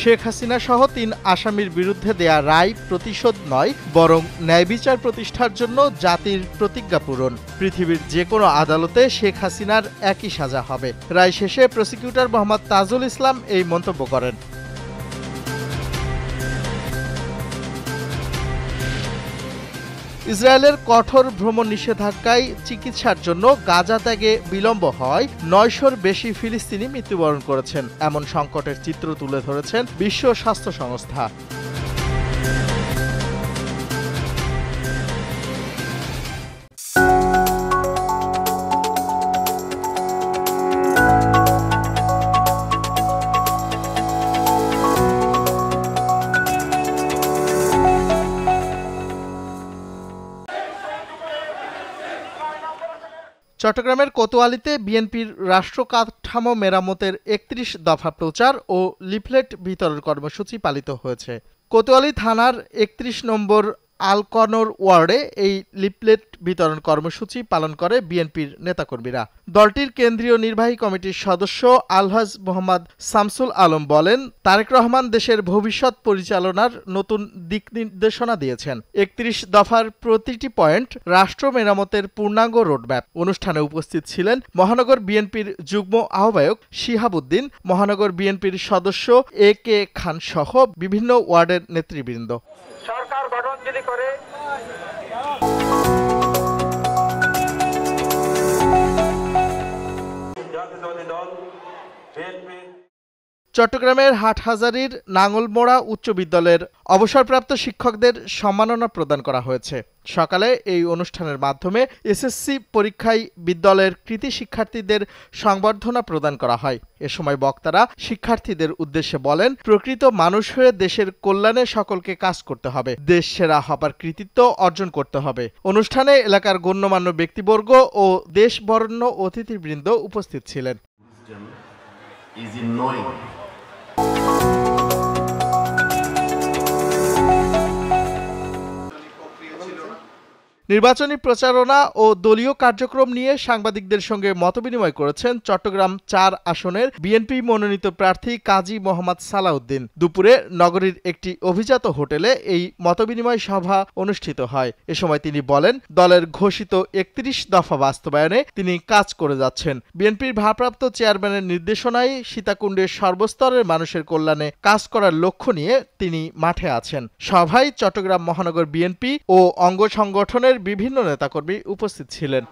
শেখ হাসিনা সহ ৩ আসামির বিরুদ্ধে দেয়া রায় প্রতিশোধ নয়, বরং ন্যায় বিচার প্রতিষ্ঠার জন্য জাতির প্রতিজ্ঞা পূরণ। পৃথিবীর যে কোনো আদালতে শেখ হাসিনার একই সাজা হবে। রায় শেষে প্রসিকিউটর মোহাম্মদ তাজুল ইসলাম এই মন্তব্য করেন। ইসরায়েলের কঠোর ভ্রমণ নিষেধাজ্ঞায় চিকিৎসার জন্য গাজা ত্যাগে বিলম্ব হওয়ায় ৯০০-র বেশি ফিলিস্তিনি মৃত্যুবরণ করেছেন, এমন সংকটের চিত্র তুলে ধরেছেন বিশ্ব স্বাস্থ্য সংস্থা। চট্টগ্রামের কোতোয়ালীতে বিএনপির রাষ্ট্র কাঠামো মেরামতের ৩১ দফা প্রচার ও লিফলেট বিতরণ কর্মসূচি পালিত হয়েছে। কোতোয়ালী থানার ৩১ নম্বর আলকনর ওয়ার্ডে এই লিফলেট বিতরণ কর্মসূচি পালন করে বিএনপির নেতাকর্মীরা। দলটির কেন্দ্রীয় নির্বাহী কমিটির সদস্য আলহাজ মোহাম্মদ শামসুল আলম বলেন, তারেক রহমান দেশের ভবিষ্যৎ পরিচালনার নতুন দিক নির্দেশনা দিয়েছেন। ৩১ দফার প্রতিটি পয়েন্ট রাষ্ট্র মেরামতের পূর্ণাঙ্গ রোডম্যাপ। অনুষ্ঠানে উপস্থিত ছিলেন মহানগর বিএনপির যুগ্ম আহ্বায়ক শিহাবুদ্দিন, মহানগর বিএনপির সদস্য AK খান সহ বিভিন্ন ওয়ার্ডের নেতৃবৃন্দ। সরকার গঠন যদি করে চট্টগ্রামের হাটহাজারীর নাঙ্গলমোড়া উচ্চ বিদ্যালয়ের অবসরপ্রাপ্ত শিক্ষকদের সম্মাননা প্রদান করা হয়েছে। সকালে এই অনুষ্ঠানের মাধ্যমে SSC পরীক্ষায় বিদ্যালয়ের কৃতী শিক্ষার্থীদের সংবর্ধনা প্রদান করা হয়। এ সময় বক্তারা শিক্ষার্থীদের উদ্দেশ্যে বলেন, প্রকৃত মানুষ হয়ে দেশের কল্যাণে সকলকে কাজ করতে হবে, দেশ সেরা হবার কৃতিত্ব অর্জন করতে হবে। অনুষ্ঠানে এলাকার গণ্যমান্য ব্যক্তিবর্গ ও দেশ বরেণ্য অতিথিবৃন্দ উপস্থিত ছিলেন। নির্বাচনী প্রচারণা ও দলীয় কার্যক্রম নিয়ে সাংবাদিকদের সঙ্গে মতবিনিময় করেছেন চট্টগ্রাম ৪ আসনের বিএনপি মনোনীত প্রার্থী কাজী মোহাম্মদ সালাউদ্দিন। দুপুরে নগরীর একটি অভিজাত হোটেলে এই মতবিনিময় সভা অনুষ্ঠিত হয়। এ সময় তিনি বলেন, দলের ঘোষিত ৩১ দফা বাস্তবায়নে তিনি কাজ করে যাচ্ছেন। বিএনপির ভারপ্রাপ্ত চেয়ারম্যানের নির্দেশনায় সীতাকুণ্ডের সর্বস্তরের মানুষের কল্যাণে কাজ করার লক্ষ্য নিয়ে তিনি মাঠে আছেন। সভায় চট্টগ্রাম মহানগর বিএনপি ও অঙ্গ সংগঠনের বিভিন্ন নেতাকর্মী উপস্থিত ছিলেন।